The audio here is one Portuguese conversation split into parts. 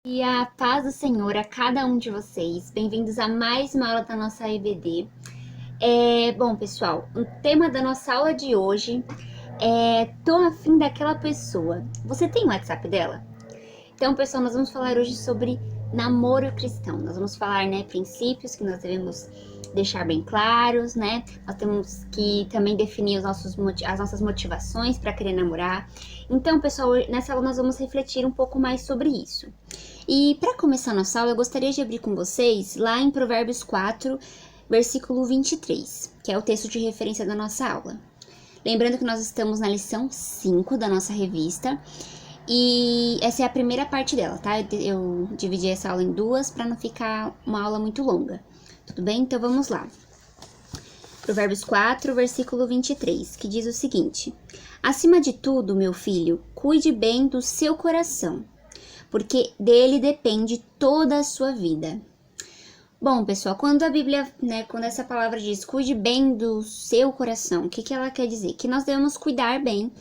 E a paz do Senhor a cada um de vocês. Bem-vindos a mais uma aula da nossa EBD. Bom, pessoal, o tema da nossa aula de hoje é Tô afim daquela pessoa. Você tem o WhatsApp dela? Então, pessoal, nós vamos falar hoje sobre namoro cristão. Nós vamos falar, princípios que nós devemos deixar bem claros, né? Nós temos que também definir as nossas motivações para querer namorar. Então, pessoal, nessa aula nós vamos refletir um pouco mais sobre isso. E para começar nossa aula, eu gostaria de abrir com vocês lá em Provérbios 4, versículo 23, que é o texto de referência da nossa aula. Lembrando que nós estamos na lição 5 da nossa revista, e essa é a primeira parte dela, tá? Eu dividi essa aula em duas para não ficar uma aula muito longa. Tudo bem? Então vamos lá. Provérbios 4, versículo 23, que diz o seguinte: Acima de tudo, meu filho, cuide bem do seu coração, porque dele depende toda a sua vida. Bom, pessoal, quando a Bíblia, quando essa palavra diz cuide bem do seu coração, o que ela quer dizer? Que nós devemos cuidar bem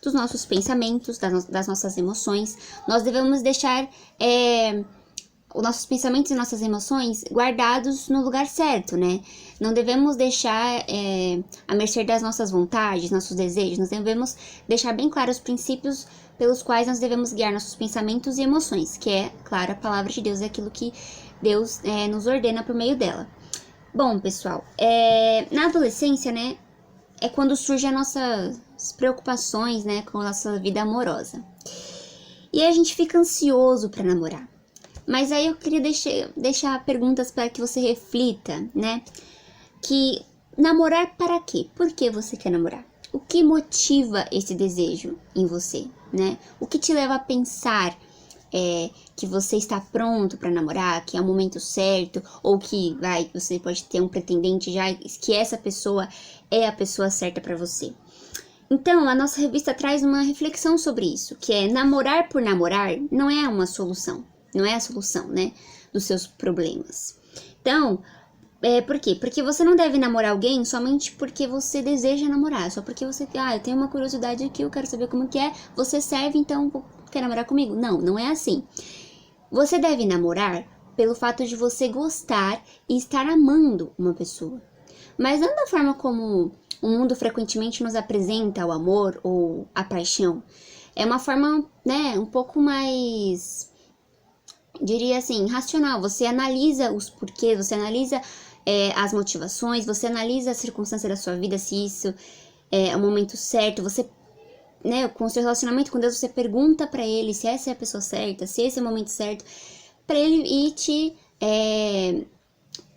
dos nossos pensamentos, das nossas emoções. Nós devemos deixar os nossos pensamentos e nossas emoções guardados no lugar certo, né? Não devemos deixar à mercê das nossas vontades, nossos desejos. Nós devemos deixar bem claros os princípios pelos quais nós devemos guiar nossos pensamentos e emoções, que é, claro, a palavra de Deus, é aquilo que Deus nos ordena por meio dela. Bom, pessoal, na adolescência, é quando surgem as nossas preocupações, com a nossa vida amorosa. E aí a gente fica ansioso para namorar. Mas aí eu queria deixar perguntas para que você reflita, Que namorar para quê? Por que você quer namorar? O que motiva esse desejo em você, O que te leva a pensar que você está pronto para namorar, que é o momento certo, ou que você pode ter um pretendente já, que essa pessoa é a pessoa certa para você. Então, a nossa revista traz uma reflexão sobre isso, que é namorar por namorar não é uma solução, não é a solução, dos seus problemas. Então, por quê? Porque você não deve namorar alguém somente porque você deseja namorar, só porque você, eu tenho uma curiosidade aqui, eu quero saber como que é, você serve, então quer namorar comigo? Não, não é assim. Você deve namorar pelo fato de você gostar e estar amando uma pessoa. Mas não da forma como o mundo frequentemente nos apresenta o amor ou a paixão. É uma forma, um pouco mais, diria assim, racional. Você analisa os porquês, você analisa as motivações, você analisa a circunstância da sua vida, se isso é o momento certo. Você, com o seu relacionamento com Deus, você pergunta pra ele se essa é a pessoa certa, se esse é o momento certo, pra ele ir te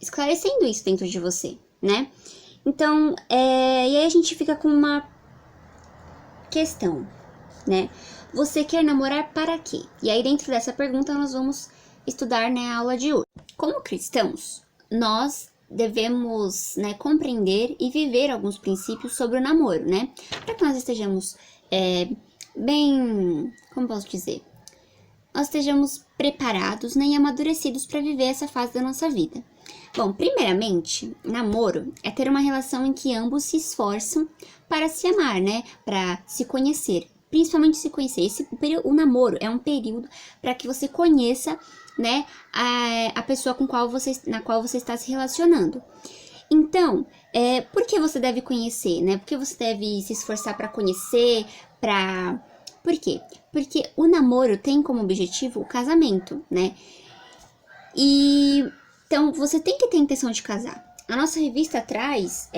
esclarecendo isso dentro de você, Então, e aí a gente fica com uma questão, Você quer namorar para quê? E aí dentro dessa pergunta nós vamos estudar a aula de hoje. Como cristãos, nós devemos compreender e viver alguns princípios sobre o namoro, para que nós estejamos bem, como posso dizer, nós estejamos preparados e amadurecidos para viver essa fase da nossa vida. Bom, primeiramente, namoro é ter uma relação em que ambos se esforçam para se amar, para se conhecer, principalmente se conhecer. O namoro é um período para que você conheça, a pessoa na qual você está se relacionando. Então, por que você deve conhecer, Por que você deve se esforçar para conhecer, Por quê? Porque o namoro tem como objetivo o casamento, E então você tem que ter intenção de casar. A nossa revista traz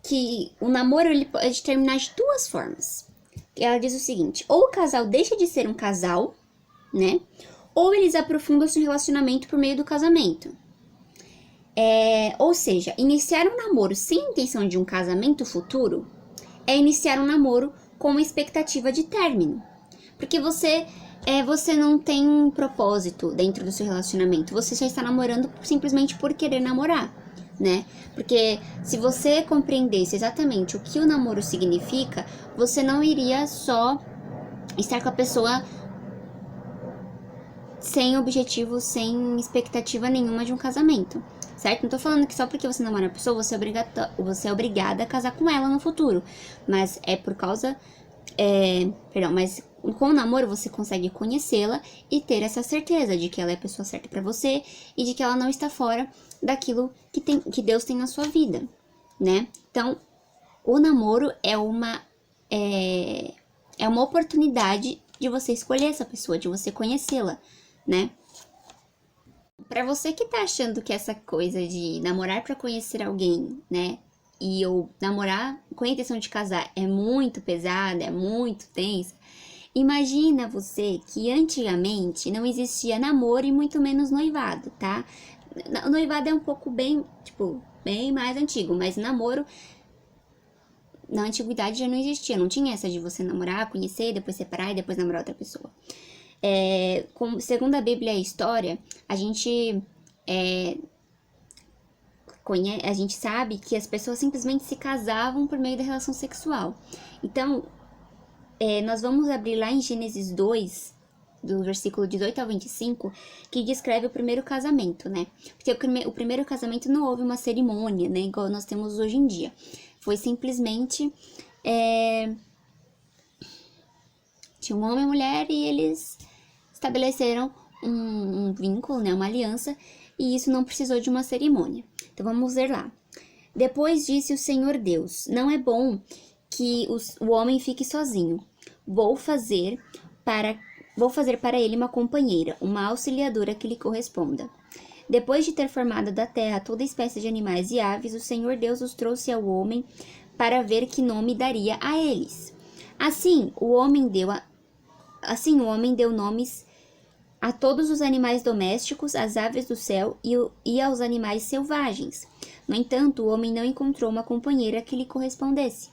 que o namoro ele pode terminar de duas formas. Ela diz o seguinte: ou o casal deixa de ser um casal, ou eles aprofundam seu relacionamento por meio do casamento. Ou seja, iniciar um namoro sem intenção de um casamento futuro é iniciar um namoro com uma expectativa de término. Porque você não tem um propósito dentro do seu relacionamento. Você só está namorando simplesmente por querer namorar, Porque se você compreendesse exatamente o que o namoro significa, você não iria só estar com a pessoa sem objetivo, sem expectativa nenhuma de um casamento, certo? Não tô falando que só porque você namora uma pessoa, você é obrigada a casar com ela no futuro. Mas é por causa... mas com o namoro você consegue conhecê-la e ter essa certeza de que ela é a pessoa certa pra você e de que ela não está fora daquilo que Deus tem na sua vida, né? Então, o namoro é uma oportunidade de você escolher essa pessoa, de você conhecê-la, né? Pra você que tá achando que essa coisa de namorar pra conhecer alguém, né? Ou namorar com a intenção de casar é muito pesada, é muito tensa. Imagina você que antigamente não existia namoro e muito menos noivado, tá? O noivado é um pouco bem mais antigo, mas namoro na antiguidade já não existia, não tinha essa de você namorar, conhecer, depois separar e depois namorar outra pessoa. Segundo a Bíblia e a história, a gente sabe que as pessoas simplesmente se casavam por meio da relação sexual. Então, nós vamos abrir lá em Gênesis 2, do versículo 18 ao 25, que descreve o primeiro casamento, né? Porque o primeiro casamento não houve uma cerimônia, né? Igual nós temos hoje em dia. Foi simplesmente... tinha um homem e uma mulher e eles estabeleceram um vínculo, né? Uma aliança, e isso não precisou de uma cerimônia. Então vamos ver lá. Depois disse o Senhor Deus: não é bom que o homem fique sozinho. Vou fazer para ele uma companheira, uma auxiliadora que lhe corresponda. Depois de ter formado da terra toda espécie de animais e aves, o Senhor Deus os trouxe ao homem para ver que nome daria a eles. Assim o homem deu nomes a todos os animais domésticos, às aves do céu e aos animais selvagens. No entanto, o homem não encontrou uma companheira que lhe correspondesse.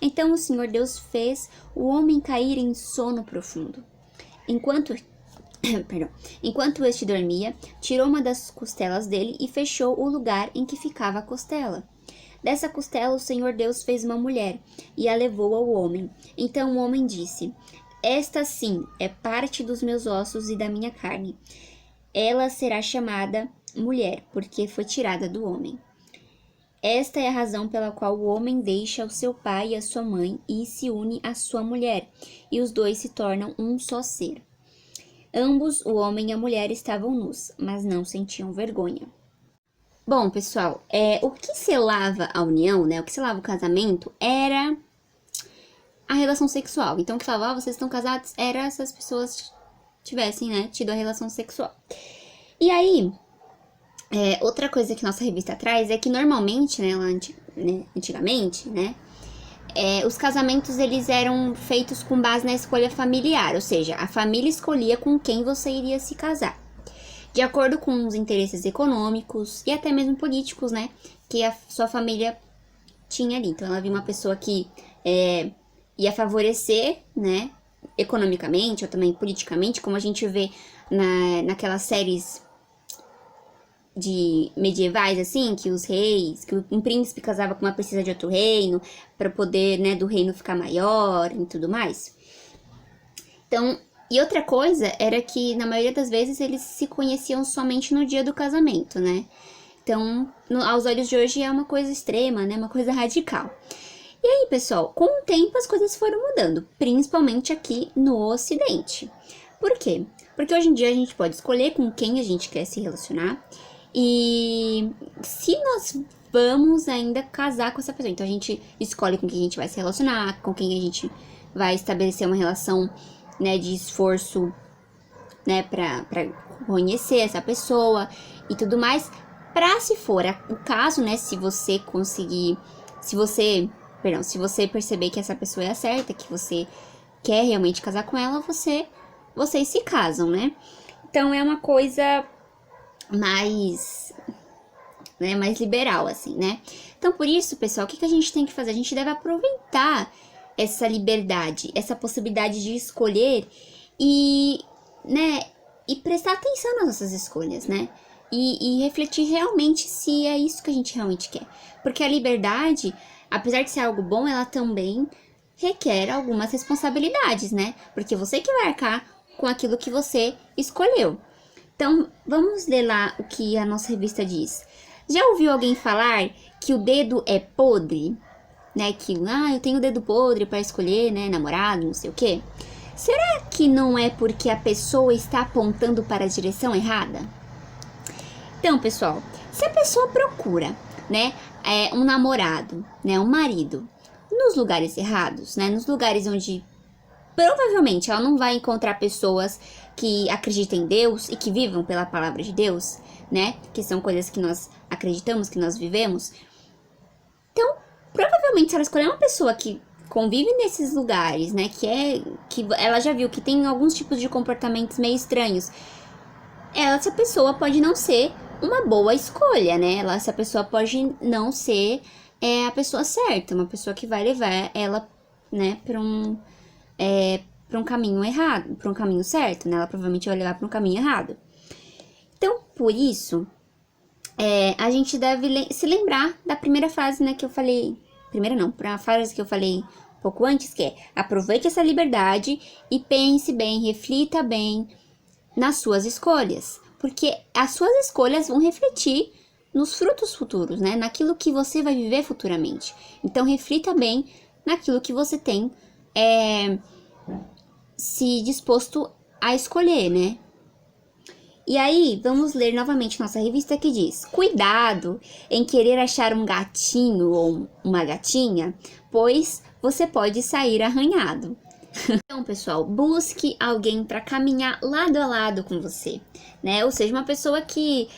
Então o Senhor Deus fez o homem cair em sono profundo. Enquanto este dormia, tirou uma das costelas dele e fechou o lugar em que ficava a costela. Dessa costela o Senhor Deus fez uma mulher e a levou ao homem. Então o homem disse: esta sim é parte dos meus ossos e da minha carne. Ela será chamada mulher, porque foi tirada do homem. Esta é a razão pela qual o homem deixa o seu pai e a sua mãe e se une à sua mulher, e os dois se tornam um só ser. Ambos, o homem e a mulher, estavam nus, mas não sentiam vergonha. Bom, pessoal, o que selava a união, né? O que selava o casamento era a relação sexual. Então, o que falava, vocês estão casados, era se as pessoas tivessem, né, tido a relação sexual. E aí, outra coisa que nossa revista traz é que normalmente, né, antigamente, né, os casamentos, eles eram feitos com base na escolha familiar, ou seja, a família escolhia com quem você iria se casar, de acordo com os interesses econômicos e até mesmo políticos, né, que a sua família tinha ali. Então, ela viu uma pessoa que ia favorecer, né, economicamente ou também politicamente, como a gente vê naquelas séries de medievais, assim, que os reis, que um príncipe casava com uma princesa de outro reino, para poder, né, do reino ficar maior e tudo mais. Então, e outra coisa era que, na maioria das vezes, eles se conheciam somente no dia do casamento, né? Então, aos olhos de hoje é uma coisa extrema, né, uma coisa radical. E aí, pessoal, com o tempo as coisas foram mudando, principalmente aqui no Ocidente. Por quê? Porque hoje em dia a gente pode escolher com quem a gente quer se relacionar e se nós vamos ainda casar com essa pessoa. Então a gente escolhe com quem a gente vai se relacionar, com quem a gente vai estabelecer uma relação, né, de esforço, né, pra conhecer essa pessoa e tudo mais. Se for o caso, né, se você perceber que essa pessoa é a certa, que você quer realmente casar com ela, vocês se casam, né? Então é uma coisa mais liberal, assim, né? Então, por isso, pessoal, o que a gente tem que fazer? A gente deve aproveitar essa liberdade, essa possibilidade de escolher e prestar atenção nas nossas escolhas, né? E refletir realmente se é isso que a gente realmente quer. Porque a liberdade, apesar de ser algo bom, ela também requer algumas responsabilidades, né? Porque você que vai arcar com aquilo que você escolheu. Então, vamos ler lá o que a nossa revista diz. Já ouviu alguém falar que o dedo é podre? Né? Que, eu tenho o dedo podre para escolher, né? Namorado, não sei o quê. será que não é porque a pessoa está apontando para a direção errada? Então, pessoal, se a pessoa procura, né, um namorado, né, um marido, nos lugares errados, né, nos lugares onde provavelmente ela não vai encontrar pessoas que acreditem em Deus e que vivam pela palavra de Deus, né, que são coisas que nós acreditamos, que nós vivemos. Então, provavelmente, se ela escolher uma pessoa que convive nesses lugares, né, que ela já viu que tem alguns tipos de comportamentos meio estranhos, essa pessoa pode não ser uma boa escolha, né? Essa pessoa pode não ser a pessoa certa, uma pessoa que vai levar ela, né, para um caminho errado, para um caminho certo, né? Ela provavelmente vai levar para um caminho errado. Então, por isso, a gente deve se lembrar da primeira fase, né, que eu falei. Primeira não, para a fase que eu falei um pouco antes, que é aproveite essa liberdade e pense bem, reflita bem nas suas escolhas, porque as suas escolhas vão refletir nos frutos futuros, né? Naquilo que você vai viver futuramente. Então, reflita bem naquilo que você tem se disposto a escolher, né? E aí, vamos ler novamente nossa revista que diz: cuidado em querer achar um gatinho ou uma gatinha, pois você pode sair arranhado. Então, pessoal, busque alguém para caminhar lado a lado com você, né? Ou seja, uma pessoa que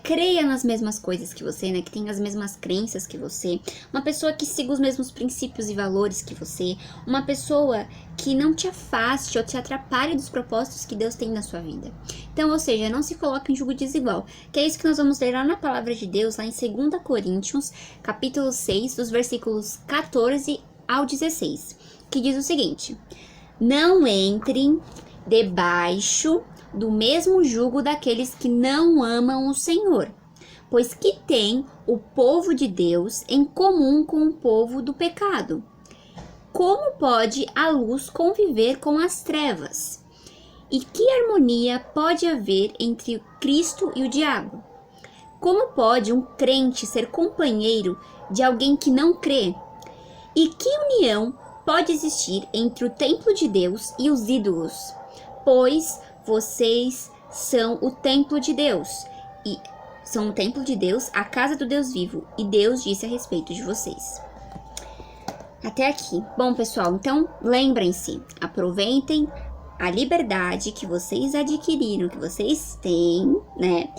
creia nas mesmas coisas que você, né? Que tenha as mesmas crenças que você. Uma pessoa que siga os mesmos princípios e valores que você. Uma pessoa que não te afaste ou te atrapalhe dos propósitos que Deus tem na sua vida. Então, ou seja, não se coloque em julgo desigual. Que é isso que nós vamos ler lá na palavra de Deus, lá em 2 Coríntios, capítulo 6, dos versículos 14 ao 16. Que diz o seguinte: não entrem debaixo do mesmo jugo daqueles que não amam o Senhor, pois que tem o povo de Deus em comum com o povo do pecado. Como pode a luz conviver com as trevas? E que harmonia pode haver entre Cristo e o diabo? Como pode um crente ser companheiro de alguém que não crê? E que união pode existir entre o templo de Deus e os ídolos? Pois vocês são o templo de Deus, e são o templo de Deus, a casa do Deus vivo, e Deus disse a respeito de vocês. Até aqui. Bom, pessoal, então lembrem-se, aproveitem a liberdade que vocês adquiriram, que vocês têm, né?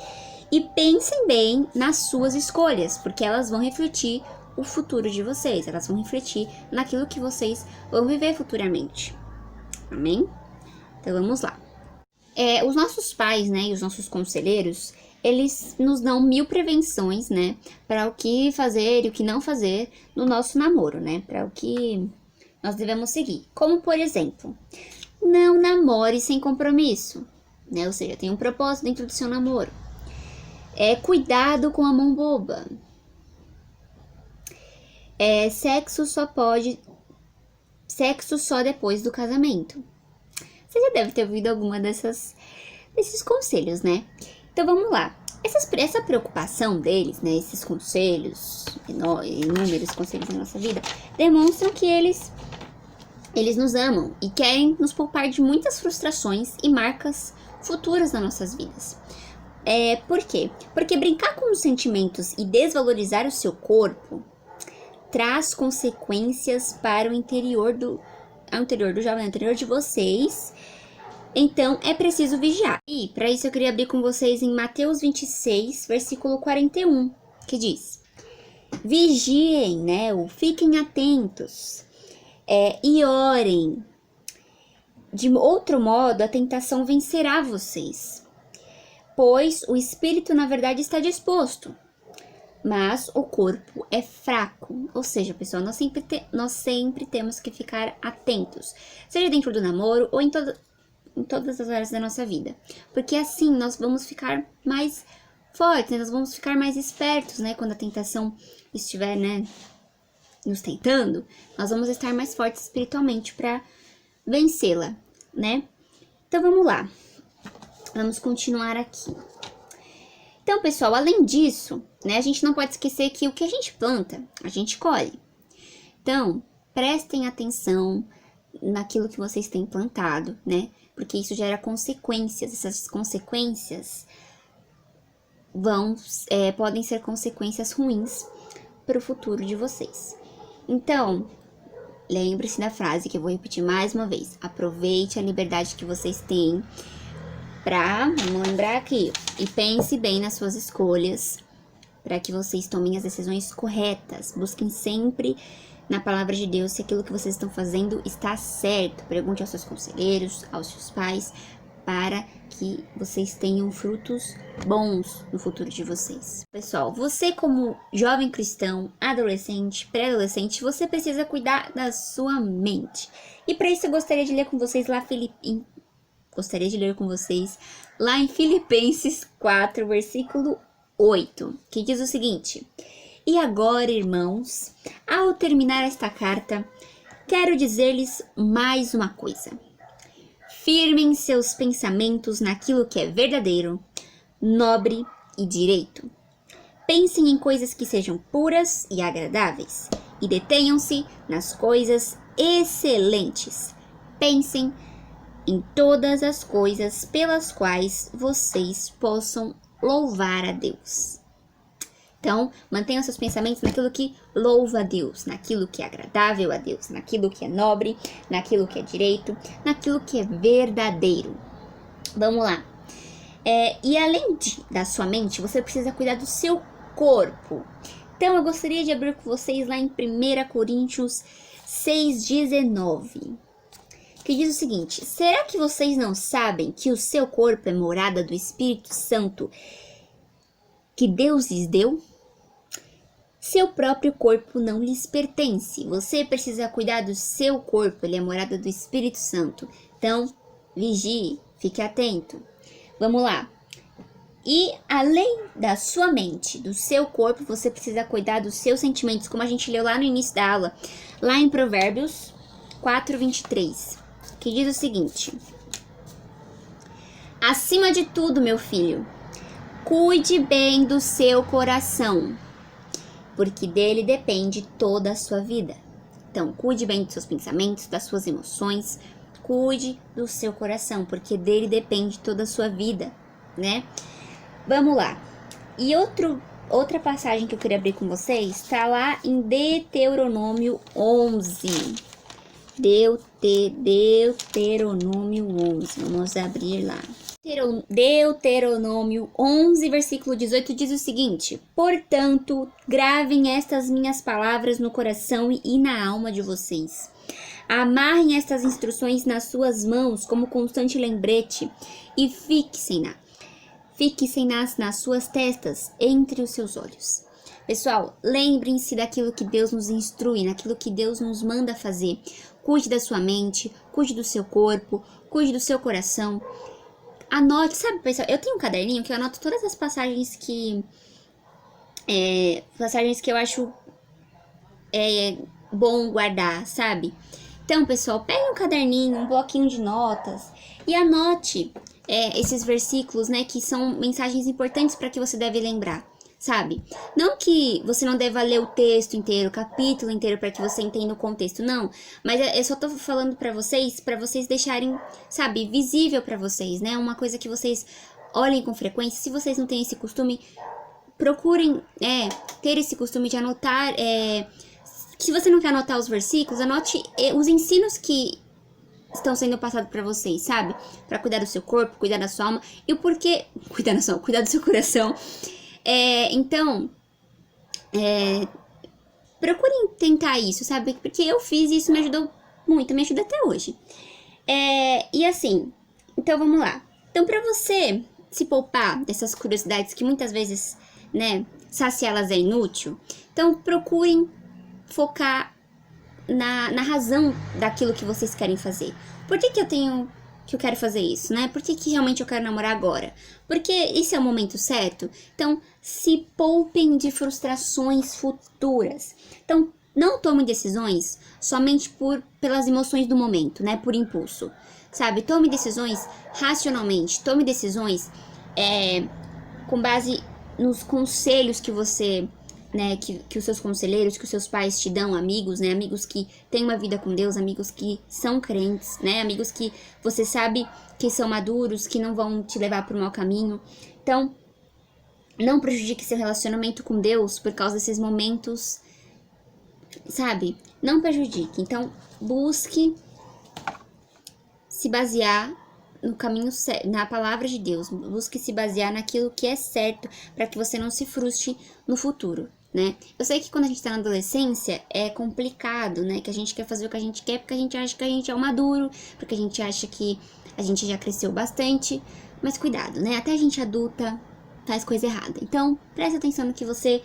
E pensem bem nas suas escolhas, porque elas vão refletir o futuro de vocês, elas vão refletir naquilo que vocês vão viver futuramente. Amém? Então vamos lá. Os nossos pais, né, e os nossos conselheiros, eles nos dão 1000 prevenções, né, para o que fazer e o que não fazer no nosso namoro, né, para o que nós devemos seguir. Como, por exemplo, não namore sem compromisso, né, ou seja, tem um propósito dentro do seu namoro. Cuidado com a mão boba. Sexo só depois do casamento. Você já deve ter ouvido alguma desses conselhos, né? Então vamos lá. Essa preocupação deles, né? Esses conselhos, inúmeros conselhos na nossa vida, demonstram que eles nos amam e querem nos poupar de muitas frustrações e marcas futuras nas nossas vidas. Por quê? Porque brincar com os sentimentos e desvalorizar o seu corpo traz consequências para o interior do jovem, o interior de vocês. Então, é preciso vigiar. E, para isso, eu queria abrir com vocês em Mateus 26, versículo 41, que diz: vigiem, né, ou fiquem atentos, e orem. De outro modo, a tentação vencerá vocês, pois o espírito, na verdade, está disposto, mas o corpo é fraco. Ou seja, pessoal, nós sempre temos que ficar atentos, seja dentro do namoro ou em todas as áreas da nossa vida, porque assim nós vamos ficar mais fortes, né? Nós vamos ficar mais espertos, né? Quando a tentação estiver, né, nos tentando, nós vamos estar mais fortes espiritualmente para vencê-la, né? Então vamos lá, vamos continuar aqui. Então, pessoal, além disso, né, a gente não pode esquecer que o que a gente planta, a gente colhe. Então, prestem atenção naquilo que vocês têm plantado, né? Porque isso gera consequências. Essas consequências podem ser consequências ruins para o futuro de vocês. Então, lembre-se da frase que eu vou repetir mais uma vez. Aproveite a liberdade que vocês têm vamos lembrar aqui, e pense bem nas suas escolhas, para que vocês tomem as decisões corretas. Busquem sempre na palavra de Deus se aquilo que vocês estão fazendo está certo. Pergunte aos seus conselheiros, aos seus pais, para que vocês tenham frutos bons no futuro de vocês. Pessoal, você como jovem cristão, adolescente, pré-adolescente, você precisa cuidar da sua mente. E para isso eu gostaria de ler com vocês lá em Filipenses 4, versículo 8, que diz o seguinte: E agora, irmãos, ao terminar esta carta, quero dizer-lhes mais uma coisa. Firmem seus pensamentos naquilo que é verdadeiro, nobre e direito. Pensem em coisas que sejam puras e agradáveis, e detenham-se nas coisas excelentes. Pensem em todas as coisas pelas quais vocês possam louvar a Deus. Então, mantenham seus pensamentos naquilo que louva a Deus, naquilo que é agradável a Deus, naquilo que é nobre, naquilo que é direito, naquilo que é verdadeiro. Vamos lá. E além da sua mente, você precisa cuidar do seu corpo. Então, eu gostaria de abrir com vocês lá em 1 Coríntios 6,19. Que diz o seguinte: será que vocês não sabem que o seu corpo é morada do Espírito Santo que Deus lhes deu? Seu próprio corpo não lhes pertence. Você precisa cuidar do seu corpo, ele é morada do Espírito Santo. Então, vigie, fique atento. Vamos lá. E além da sua mente, do seu corpo, você precisa cuidar dos seus sentimentos, como a gente leu lá no início da aula, lá em Provérbios 4:23, que diz o seguinte: acima de tudo, meu filho, cuide bem do seu coração, porque dele depende toda a sua vida. Então, cuide bem dos seus pensamentos, das suas emoções, cuide do seu coração, porque dele depende toda a sua vida, né? Vamos lá. E outra passagem que eu queria abrir com vocês está lá em Deuteronômio 11. Deuteronômio 11. Vamos abrir lá. Deuteronômio 11, versículo 18 diz o seguinte: portanto, gravem estas minhas palavras no coração e na alma de vocês. Amarrem estas instruções nas suas mãos como constante lembrete e fixem-nas nas suas testas, entre os seus olhos. Pessoal, lembrem-se daquilo que Deus nos instrui, naquilo que Deus nos manda fazer. Cuide da sua mente, cuide do seu corpo, cuide do seu coração. Anote, sabe, pessoal, eu tenho um caderninho que eu anoto todas as passagens que eu acho bom guardar, sabe? Então, pessoal, pegue um caderninho, um bloquinho de notas e anote esses versículos, né, que são mensagens importantes para que você deve lembrar, sabe? Não que você não deva ler o texto inteiro, o capítulo inteiro para que você entenda o contexto, não. Mas eu só tô falando para vocês deixarem, sabe, visível para vocês, né? Uma coisa que vocês olhem com frequência. Se vocês não têm esse costume, procurem ter esse costume de anotar. Se você não quer anotar os versículos, anote os ensinos que estão sendo passados para vocês, sabe? Para cuidar do seu corpo, cuidar da sua alma e o porquê cuidar do seu coração. Então, procurem tentar isso, sabe? Porque eu fiz isso, me ajudou muito, me ajuda até hoje. E assim, então vamos lá. Então, para você se poupar dessas curiosidades que muitas vezes, né, saciá-las é inútil, então procurem focar na razão daquilo que vocês querem fazer. Por que eu quero fazer isso, né? Por que realmente eu quero namorar agora? Porque esse é o momento certo? Então, se poupem de frustrações futuras. Então, não tomem decisões somente pelas emoções do momento, né? Por impulso, sabe? Tome decisões racionalmente. Tome decisões com base nos conselhos que você né, que os seus conselheiros, que os seus pais te dão, amigos, né, amigos que têm uma vida com Deus, amigos que são crentes, né, amigos que você sabe que são maduros, que não vão te levar para o mau caminho. Então, não prejudique seu relacionamento com Deus por causa desses momentos, sabe? Não prejudique. Então, busque se basear no caminho certo, na palavra de Deus. Busque se basear naquilo que é certo para que você não se frustre no futuro, né? Eu sei que quando a gente tá na adolescência é complicado, né? Que a gente quer fazer o que a gente quer porque a gente acha que a gente é um maduro, porque a gente acha que a gente já cresceu bastante. Mas cuidado, né? Até a gente adulta faz coisa errada. Então, preste atenção no que você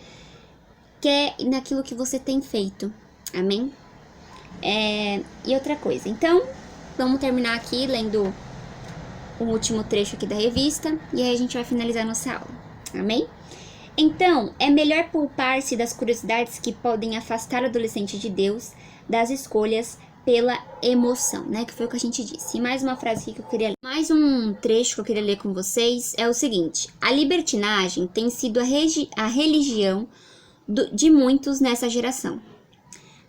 quer e naquilo que você tem feito. Amém? E outra coisa. Então, vamos terminar aqui lendo o último trecho aqui da revista e aí a gente vai finalizar nossa aula. Amém? Então, é melhor poupar-se das curiosidades que podem afastar o adolescente de Deus, das escolhas pela emoção, né? Que foi o que a gente disse. E mais uma frase aqui que eu queria ler. Mais um trecho que eu queria ler com vocês é o seguinte: a libertinagem tem sido a religião de muitos nessa geração.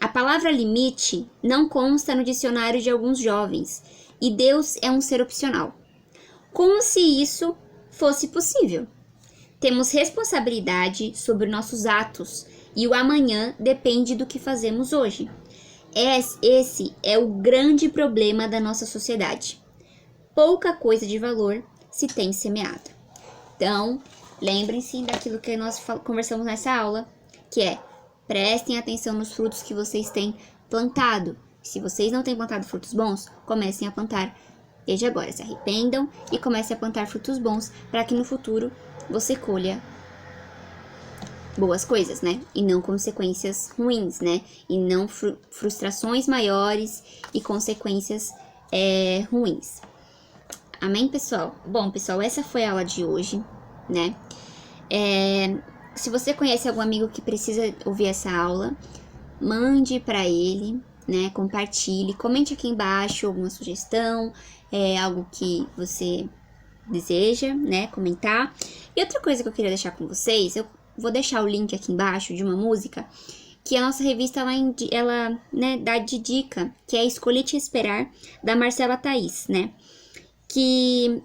A palavra limite não consta no dicionário de alguns jovens, e Deus é um ser opcional. Como se isso fosse possível. Temos responsabilidade sobre nossos atos, e o amanhã depende do que fazemos hoje. Esse é o grande problema da nossa sociedade. Pouca coisa de valor se tem semeado. Então, lembrem-se daquilo que nós conversamos nessa aula, que é: prestem atenção nos frutos que vocês têm plantado. Se vocês não têm plantado frutos bons, comecem a plantar desde agora. Se arrependam e comecem a plantar frutos bons para que no futuro você colha boas coisas, né? E não consequências ruins, né? E não frustrações maiores e consequências ruins. Amém, pessoal? Bom, pessoal, essa foi a aula de hoje, né? Se você conhece algum amigo que precisa ouvir essa aula, mande para ele, né? Compartilhe, comente aqui embaixo alguma sugestão, algo que você deseja, né? Comentar. E outra coisa que eu queria deixar com vocês, eu vou deixar o link aqui embaixo de uma música que a nossa revista ela né, dá de dica, que é Escolhi Te Esperar, da Marcela Thaís, né? Que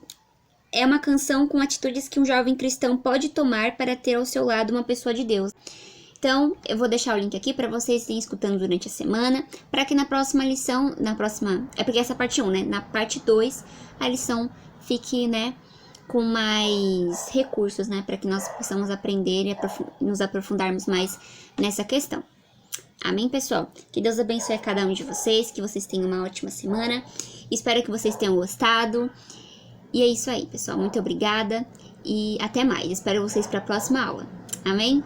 é uma canção com atitudes que um jovem cristão pode tomar para ter ao seu lado uma pessoa de Deus. Então, eu vou deixar o link aqui para vocês irem escutando durante a semana, para que na próxima lição, é porque essa é a parte 1, né? Na parte 2, a lição fique, né, com mais recursos, né, para que nós possamos aprender e nos aprofundarmos mais nessa questão. Amém, pessoal? Que Deus abençoe a cada um de vocês, que vocês tenham uma ótima semana. Espero que vocês tenham gostado. E é isso aí, pessoal. Muito obrigada e até mais. Espero vocês para a próxima aula. Amém?